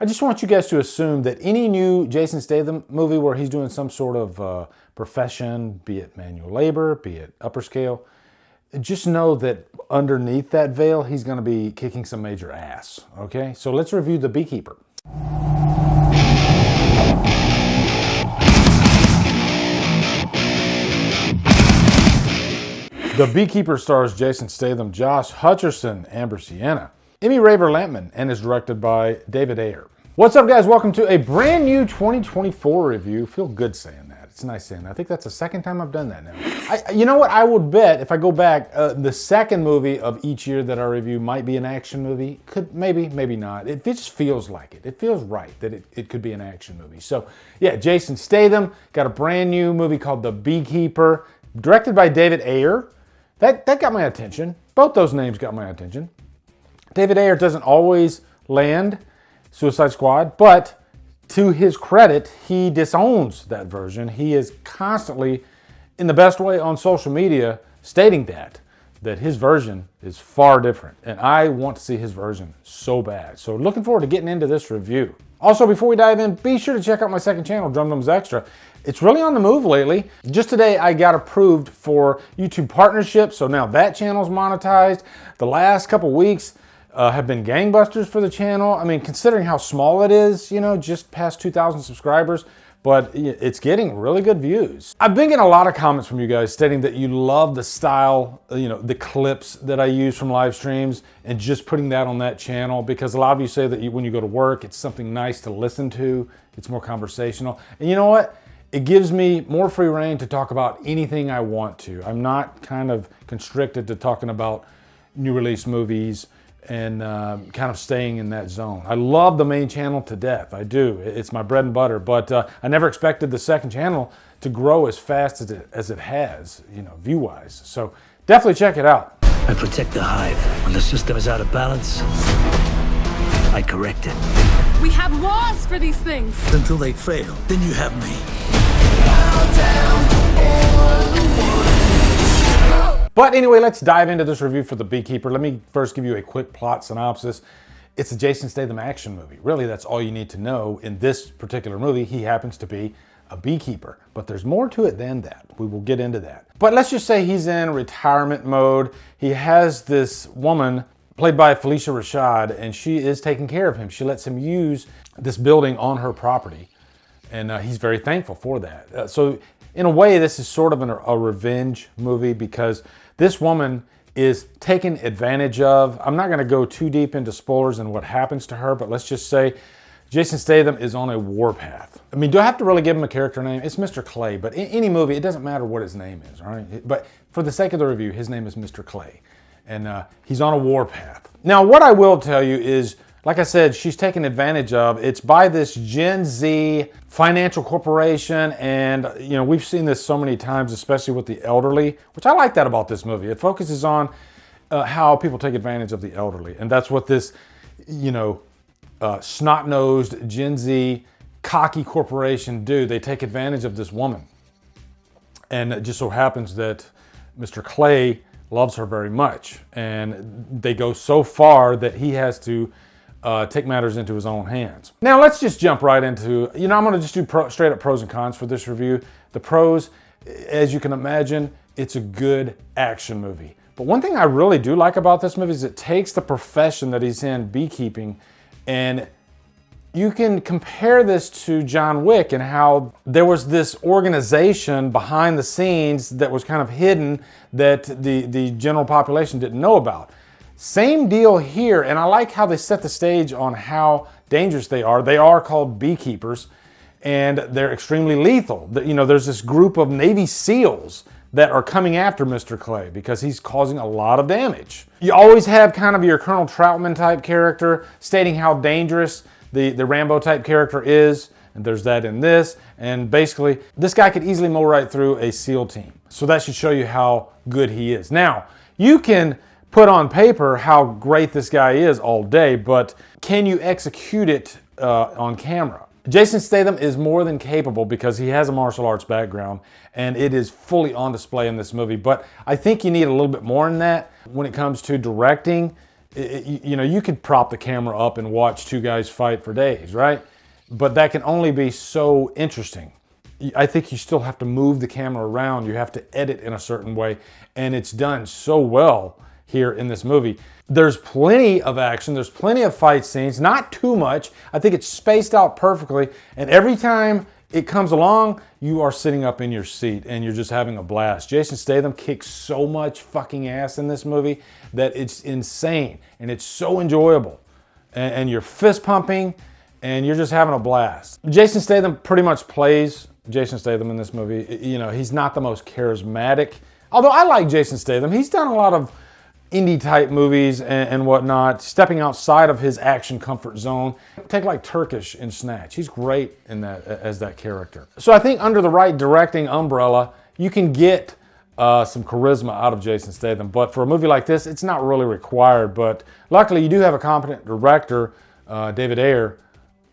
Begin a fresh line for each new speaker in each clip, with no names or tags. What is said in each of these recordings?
I just want you guys to assume that any new Jason Statham movie where he's doing some sort of profession, be it manual labor, be it upper scale, just know that underneath that veil, he's going to be kicking some major ass, okay? So let's review The Beekeeper. The Beekeeper stars Jason Statham, Josh Hutcherson, Amber Sienna, Emmy Raver Lampman, and is directed by David Ayer. What's up, guys? Welcome to a brand new 2024 review. Feel good saying that. It's nice saying that. I think that's the second time I've done that now. You know what? I would bet if I go back, the second movie of each year that I review might be an action movie. Could maybe not. It just feels like it. It feels right that it could be an action movie. So yeah, Jason Statham got a brand new movie called The Beekeeper, directed by David Ayer. That got my attention. Both those names got my attention. David Ayer doesn't always land Suicide Squad, but to his credit, he disowns that version. He is constantly, in the best way on social media, stating that his version is far different. And I want to see his version so bad. So looking forward to getting into this review. Also, before we dive in, be sure to check out my second channel, Drumdums Xtra. It's really on the move lately. Just today, I got approved for YouTube partnership, so now that channel's monetized. The last couple weeks have been gangbusters for the channel. I mean, considering how small it is, you know, just past 2,000 subscribers, but it's getting really good views. I've been getting a lot of comments from you guys stating that you love the style, you know, the clips that I use from live streams and just putting that on that channel, because a lot of you say that when you go to work, it's something nice to listen to. It's more conversational. And you know what? It gives me more free reign to talk about anything I want to. I'm not kind of constricted to talking about new release movies and kind of staying in that zone. I love the main channel to death. I do. It's my bread and butter, but I never expected the second channel to grow as fast as it has, you know, view-wise. So definitely check it out.
I protect the hive. When the system is out of balance, I correct it.
We have laws for these things.
Until they fail, then you have me.
But anyway, let's dive into this review for The Beekeeper. Let me first give you a quick plot synopsis. It's a Jason Statham action movie. Really, that's all you need to know. In this particular movie, he happens to be a beekeeper. But there's more to it than that. We will get into that. But let's just say he's in retirement mode. He has this woman played by Felicia Rashad, and she is taking care of him. She lets him use this building on her property, and he's very thankful for that. So in a way, this is sort of a revenge movie because this woman is taken advantage of. I'm not going to go too deep into spoilers and what happens to her, but let's just say Jason Statham is on a warpath. I mean, do I have to really give him a character name? It's Mr. Clay, but in any movie, it doesn't matter what his name is, all right? But for the sake of the review, his name is Mr. Clay, and he's on a warpath. Now, what I will tell you is, like I said, she's taken advantage of. It's by this Gen Z financial corporation, and you know, we've seen this so many times, especially with the elderly, which I like that about this movie. It focuses on how people take advantage of the elderly, and that's what this, you know, snot-nosed Gen Z cocky corporation do. They take advantage of this woman, and it just so happens that Mr. Clay loves her very much, and they go so far that he has to take matters into his own hands. Now let's just jump right into, you know, I'm gonna just do straight up pros and cons for this review. The pros, as you can imagine, it's a good action movie. But one thing I really do like about this movie is it takes the profession that he's in, beekeeping, and you can compare this to John Wick and how there was this organization behind the scenes that was kind of hidden that the general population didn't know about. Same deal here, and I like how they set the stage on how dangerous they are. They are called beekeepers, and they're extremely lethal. You know, there's this group of Navy SEALs that are coming after Mr. Clay because he's causing a lot of damage. You always have kind of your Colonel Troutman type character stating how dangerous the Rambo type character is, and there's that in this, and basically this guy could easily mow right through a SEAL team. So that should show you how good he is. Now, you can put on paper how great this guy is all day, but can you execute it on camera? Jason Statham is more than capable because he has a martial arts background, and it is fully on display in this movie. But I think you need a little bit more than that when it comes to directing You know, you could prop the camera up and watch two guys fight for days, right? But that can only be so interesting. I think you still have to move the camera around. You have to edit in a certain way. And it's done so well here in this movie. There's plenty of action. There's plenty of fight scenes. Not too much. I think it's spaced out perfectly. And every time it comes along, you are sitting up in your seat and you're just having a blast. Jason Statham kicks so much fucking ass in this movie that it's insane. And it's so enjoyable. And you're fist pumping and you're just having a blast. Jason Statham pretty much plays Jason Statham in this movie. You know, he's not the most charismatic. Although I like Jason Statham. He's done a lot of indie type movies and whatnot, stepping outside of his action comfort zone. Take like Turkish in Snatch. He's great in that as that character. So I think under the right directing umbrella, you can get some charisma out of Jason Statham. But for a movie like this, it's not really required. But luckily, you do have a competent director, David Ayer,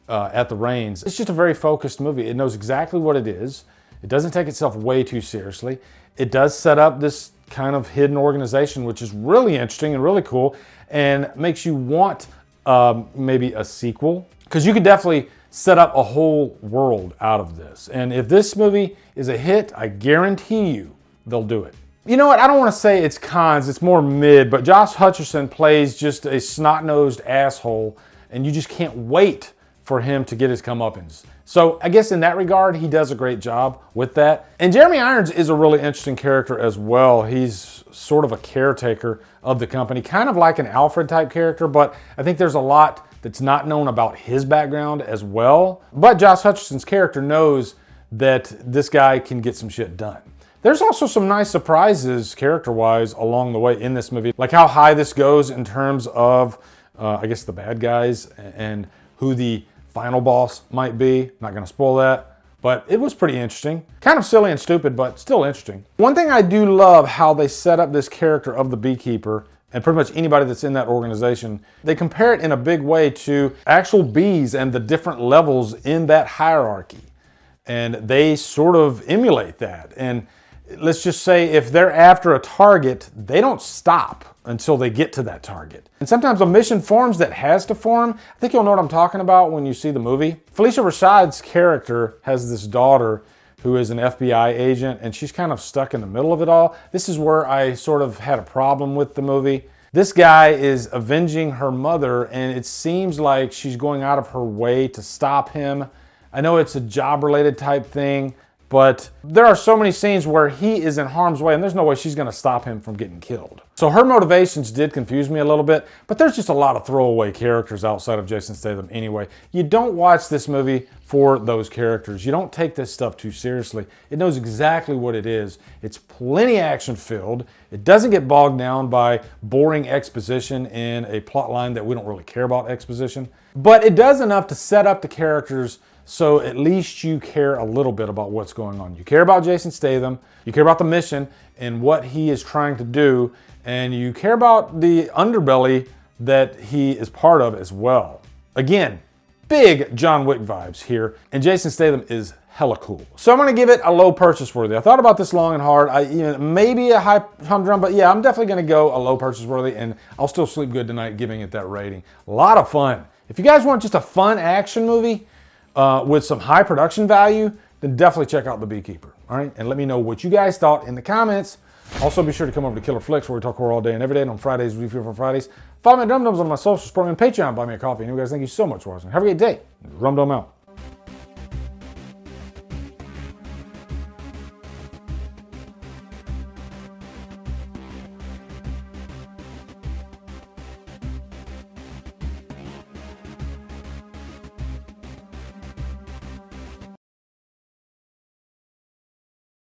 at the reins. It's just a very focused movie. It knows exactly what it is. It doesn't take itself way too seriously. It does set up this kind of hidden organization, which is really interesting and really cool, and makes you want maybe a sequel, because you could definitely set up a whole world out of this. And if this movie is a hit, I guarantee you they'll do it. You know what? I don't want to say it's cons, it's more mid, but Josh Hutcherson plays just a snot-nosed asshole, and you just can't wait for him to get his comeuppance. So I guess in that regard, he does a great job with that. And Jeremy Irons is a really interesting character as well. He's sort of a caretaker of the company, kind of like an Alfred type character, but I think there's a lot that's not known about his background as well. But Josh Hutcherson's character knows that this guy can get some shit done. There's also some nice surprises character-wise along the way in this movie, like how high this goes in terms of, I guess, the bad guys and who the final boss might be. Not gonna spoil that, but it was pretty interesting. Kind of silly and stupid, but still interesting. One thing I do love how they set up this character of the Beekeeper, and pretty much anybody that's in that organization, they compare it in a big way to actual bees and the different levels in that hierarchy. And they sort of emulate that. And let's just say if they're after a target, they don't stop until they get to that target. And sometimes a mission forms that has to form. I think you'll know what I'm talking about when you see the movie. Felicia Rashad's character has this daughter who is an FBI agent, and she's kind of stuck in the middle of it all. This is where I sort of had a problem with the movie. This guy is avenging her mother, and it seems like she's going out of her way to stop him. I know it's a job-related type thing, but there are so many scenes where he is in harm's way and there's no way she's gonna stop him from getting killed. So her motivations did confuse me a little bit, but there's just a lot of throwaway characters outside of Jason Statham anyway. You don't watch this movie for those characters. You don't take this stuff too seriously. It knows exactly what it is. It's plenty action filled. It doesn't get bogged down by boring exposition in a plot line that we don't really care about exposition. But it does enough to set up the characters so at least you care a little bit about what's going on. You care about Jason Statham, you care about the mission and what he is trying to do, and you care about the underbelly that he is part of as well. Again, big John Wick vibes here, and Jason Statham is hella cool. So I'm gonna give it a low purchase worthy. I thought about this long and hard. Maybe a high humdrum, but yeah, I'm definitely gonna go a low purchase worthy, and I'll still sleep good tonight giving it that rating. A lot of fun. If you guys want just a fun action movie, with some high production value, then definitely check out The Beekeeper, all right? And let me know what you guys thought in the comments. Also, be sure to come over to Killer Flicks, where we talk horror all day and every day, and on Fridays, Review for Fridays. Follow me at Drumdums on my social, support me on Patreon, buy me a coffee. And you guys, thank you so much for watching. Have a great day. Drumdum out.